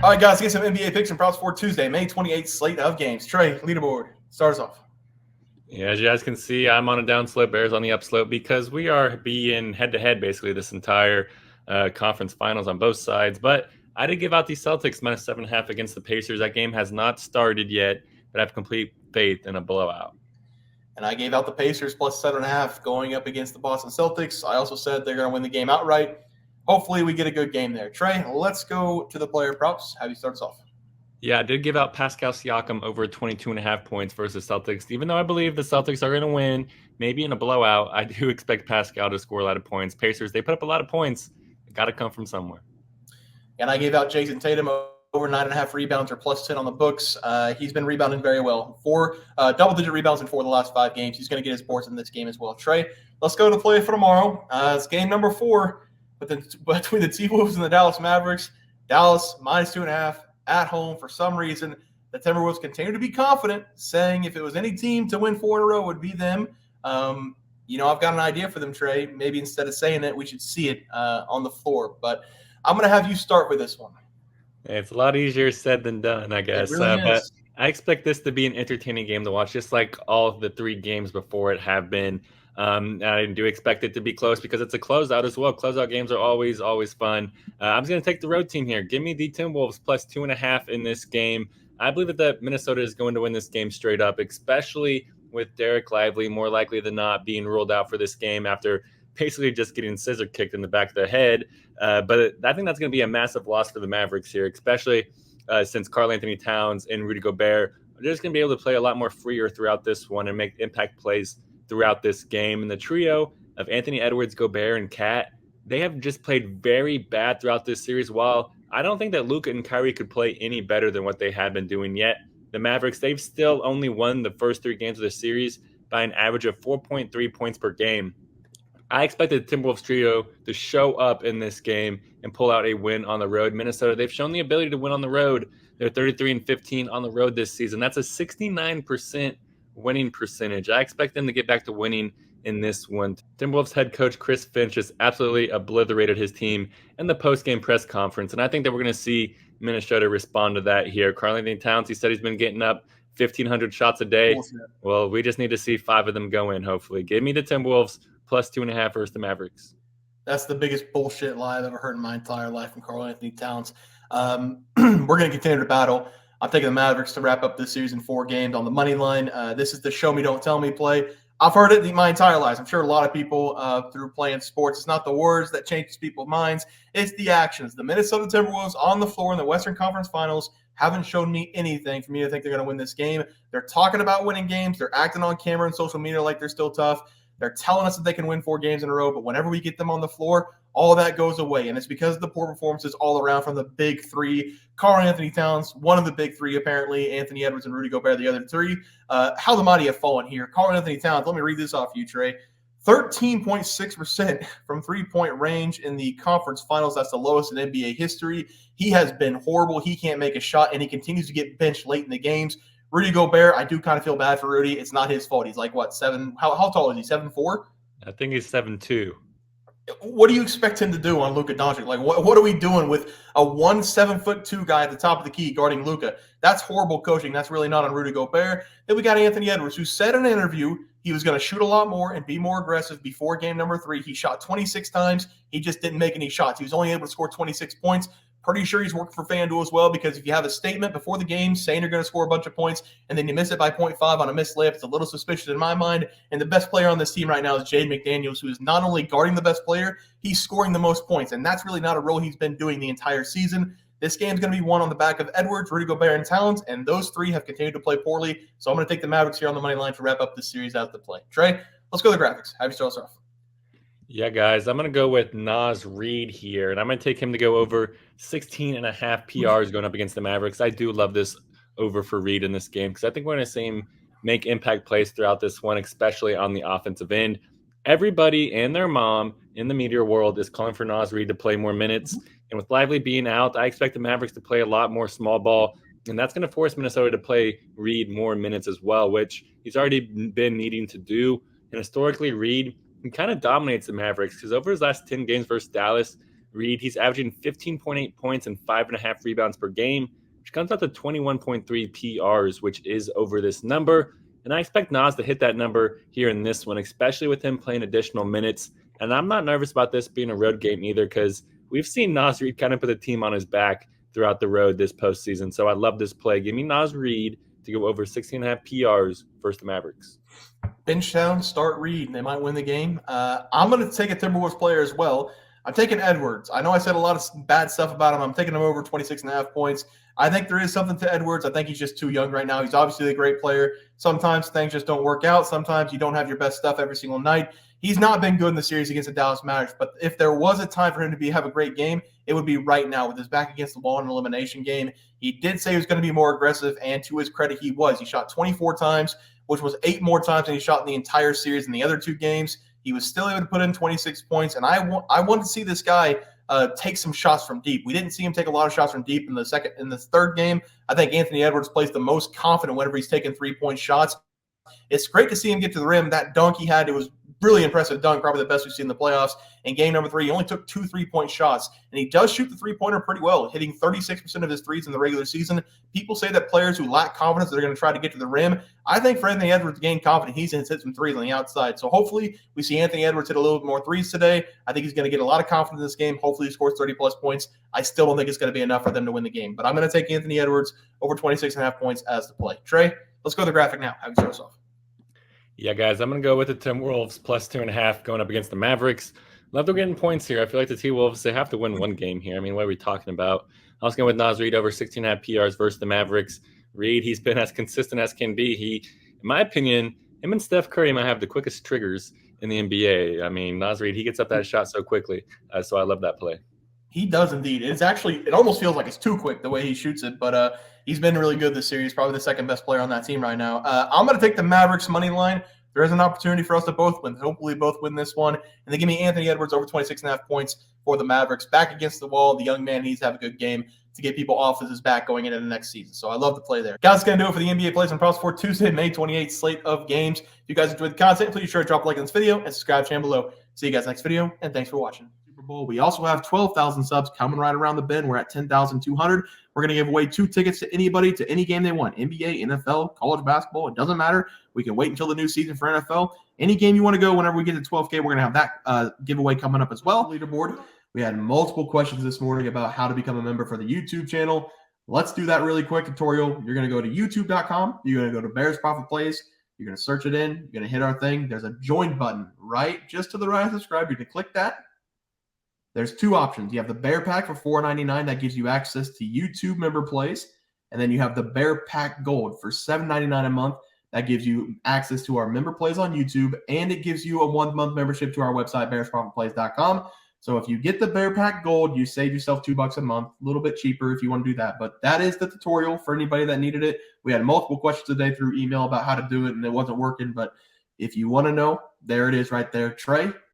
All right, guys, get some NBA picks and props for Tuesday, May 28th slate of games. Trey, leaderboard, start us off. Yeah, as you guys can see, I'm on a downslope, Bears on the upslope, because we are being head-to-head basically this entire conference finals on both sides. But I did give out the Celtics minus 7.5 against the Pacers. That game has not started yet, but I have complete faith in a blowout. And I gave out the Pacers plus 7.5 going up against the Boston Celtics. I also said they're going to win the game outright. Hopefully, we get a good game there. Trey, let's go to the player props. Have you start us off? Yeah, I did give out Pascal Siakam over 22.5 points versus Celtics. Even though I believe the Celtics are going to win, maybe in a blowout, I do expect Pascal to score a lot of points. Pacers, they put up a lot of points. It got to come from somewhere. And I gave out Jason Tatum over 9.5 rebounds or plus 10 on the books. He's been rebounding very well. Four double-digit rebounds in 4 of the last 5 games. He's going to get his boards in this game as well. Trey, let's go to play for tomorrow. It's game number 4 between the T-Wolves and the Dallas Mavericks. Dallas minus 2.5 at home. For some reason, the Timberwolves continue to be confident, saying if it was any team to win 4 in a row, it would be them. I've got an idea for them, Trey. Maybe instead of saying it, we should see it on the floor. But I'm going to have you start with this one. It's a lot easier said than done, I guess. It really But is. I expect this to be an entertaining game to watch, just like all the 3 games before it have been. I do expect it to be close because it's a closeout as well. Closeout games are always fun. I'm going to take the road team here. Give me the Timberwolves plus 2.5 in this game. I believe that Minnesota is going to win this game straight up, especially with Derek Lively more likely than not being ruled out for this game after basically just getting scissor kicked in the back of the head. But I think that's going to be a massive loss for the Mavericks here, especially since Karl-Anthony Towns and Rudy Gobert are just going to be able to play a lot more freer throughout this one and make impact plays throughout this game. And the trio of Anthony Edwards, Gobert, and Cat, they have just played very bad throughout this series. While I don't think that Luka and Kyrie could play any better than what they have been doing yet, the Mavericks, they've still only won the first 3 games of the series by an average of 4.3 points per game. I expect the Timberwolves trio to show up in this game and pull out a win on the road. Minnesota, they've shown the ability to win on the road. They're 33-15 on the road this season. That's a 69% winning percentage. I expect them to get back to winning in this one. Timberwolves head coach Chris Finch has absolutely obliterated his team in the post-game press conference, and I think that we're going to see Minnesota respond to that here. Karl-Anthony Towns, he said he's been getting up 1,500 shots a day. Well, we just need to see 5 of them go in, hopefully. Give me the Timberwolves plus 2.5 versus the Mavericks. That's the biggest bullshit lie I've ever heard in my entire life from Karl-Anthony Towns. We're going to continue to battle. I'm taking the Mavericks to wrap up this series in 4 games on the money line. This is the show me, don't tell me play. I've heard it my entire life. I'm sure a lot of people through playing sports, it's not the words that changes people's minds. It's the actions. The Minnesota Timberwolves on the floor in the Western Conference Finals haven't shown me anything for me to think they're going to win this game. They're talking about winning games. They're acting on camera and social media like they're still tough. They're telling us that they can win 4 games in a row, but whenever we get them on the floor, all that goes away. And it's because of the poor performances all around from the big 3. Karl-Anthony Towns, one of the big 3, apparently. Anthony Edwards and Rudy Gobert, the other 3. How the mighty have fallen here. Karl-Anthony Towns, let me read this off you, Trey. 13.6% from 3-point range in the conference finals. That's the lowest in NBA history. He has been horrible. He can't make a shot, and he continues to get benched late in the games. Rudy Gobert, I do kind of feel bad for Rudy. It's not his fault. He's like, what, 7? How tall is he, 7'4"? I think he's 7'2". What do you expect him to do on Luka Doncic? Like, what are we doing with a 7'2" guy at the top of the key guarding Luka? That's horrible coaching. That's really not on Rudy Gobert. Then we got Anthony Edwards, who said in an interview he was going to shoot a lot more and be more aggressive before game number 3. He shot 26 times. He just didn't make any shots. He was only able to score 26 points. Pretty sure he's working for FanDuel as well, because if you have a statement before the game saying you're going to score a bunch of points and then you miss it by 0.5 on a missed layup, it's a little suspicious in my mind. And the best player on this team right now is Jaden McDaniels, who is not only guarding the best player, he's scoring the most points. And that's really not a role he's been doing the entire season. This game's going to be won on the back of Edwards, Rudy Gobert, and Towns, and those 3 have continued to play poorly. So I'm going to take the Mavericks here on the money line to wrap up this series out the play. Trey, let's go to the graphics. Have you start us off? Yeah, guys, I'm going to go with Naz Reid here, and I'm going to take him to go over 16.5 PRs going up against the Mavericks. I do love this over for Reid in this game because I think we're going to see him make impact plays throughout this one, especially on the offensive end. Everybody and their mom in the media world is calling for Naz Reid to play more minutes, and with Lively being out, I expect the Mavericks to play a lot more small ball, and that's going to force Minnesota to play Reid more minutes as well, which he's already been needing to do. And historically, Reid, he kind of dominates the Mavericks because over his last 10 games versus Dallas, Reid, he's averaging 15.8 points and 5.5 rebounds per game, which comes out to 21.3 PRs, which is over this number. And I expect Naz to hit that number here in this one, especially with him playing additional minutes. And I'm not nervous about this being a road game either, because we've seen Naz Reid kind of put the team on his back throughout the road this postseason. So I love this play. Give me Naz Reid to go over 16.5 PRs versus the Mavericks. Bench down, start Reid, and they might win the game. I'm going to take a Timberwolves player as well. I'm taking Edwards. I know I said a lot of bad stuff about him. I'm taking him over 26.5 points. I think there is something to Edwards. I think he's just too young right now. He's obviously a great player. Sometimes things just don't work out. Sometimes you don't have your best stuff every single night. He's not been good in the series against the Dallas Mavericks, but if there was a time for him to have a great game, it would be right now with his back against the wall in an elimination game. He did say he was going to be more aggressive, and to his credit, he was. He shot 24 times, which was 8 more times than he shot in the entire series in the other 2 games. He was still able to put in 26 points, and I want to see this guy take some shots from deep. We didn't see him take a lot of shots from deep in the third game. I think Anthon Edwards plays the most confident whenever he's taking 3-point shots. It's great to see him get to the rim. That dunk he had, it was really impressive dunk, probably the best we've seen in the playoffs. In game number 3, he only took 2 3-point shots, and he does shoot the three-pointer pretty well, hitting 36% of his threes in the regular season. People say that players who lack confidence, they're going to try to get to the rim. I think for Anthony Edwards to gain confidence, he's going to hit some threes on the outside. So hopefully we see Anthony Edwards hit a little bit more threes today. I think he's going to get a lot of confidence in this game. Hopefully he scores 30-plus points. I still don't think it's going to be enough for them to win the game, but I'm going to take Anthony Edwards over 26.5 points as the play. Trey, let's go to the graphic now. Have you start us off? Yeah, guys, I'm going to go with the Timberwolves plus 2.5 going up against the Mavericks. Love them getting points here. I feel like the T-Wolves, they have to win one game here. I mean, what are we talking about? I was going with Naz Reid over 16.5 PRs versus the Mavericks. Reid, he's been as consistent as can be. He, in my opinion, him and Steph Curry might have the quickest triggers in the NBA. I mean, Naz Reid, he gets up that shot so quickly. So I love that play. He does indeed. It almost feels like it's too quick the way he shoots it, but he's been really good this series, probably the second best player on that team right now. I'm going to take the Mavericks money line. There is an opportunity for us to both win. Hopefully both win this one. And they give me Anthony Edwards over 26.5 points for the Mavericks. Back against the wall, the young man needs to have a good game to get people off of his back going into the next season. So I love the play there. Guys, that's going to do it for the NBA Plays and Props for Tuesday, May 28th slate of games. If you guys enjoyed the content, please sure to drop a like on this video and subscribe channel below. See you guys next video, and thanks for watching. Super Bowl. We also have 12,000 subs coming right around the bend. We're at 10,200. We're going to give away 2 tickets to anybody to any game they want. NBA, NFL, college basketball. It doesn't matter. We can wait until the new season for NFL. Any game you want to go, whenever we get to 12K, we're going to have that giveaway coming up as well. Leaderboard. We had multiple questions this morning about how to become a member for the YouTube channel. Let's do that really quick tutorial. You're going to go to youtube.com. You're going to go to Bears Profit Plays. You're going to search it in. You're going to hit our thing. There's a join button right just to the right of subscribe. You can click that. There's 2 options. You have the Bear Pack for $4.99. That gives you access to YouTube member plays. And then you have the Bear Pack Gold for $7.99 a month. That gives you access to our member plays on YouTube, and it gives you a 1-month membership to our website, bearsprofitplays.com. So if you get the Bear Pack Gold, you save yourself $2 a month, a little bit cheaper if you want to do that. But that is the tutorial for anybody that needed it. We had multiple questions today through email about how to do it, and it wasn't working. But if you want to know, there it is right there. Trey,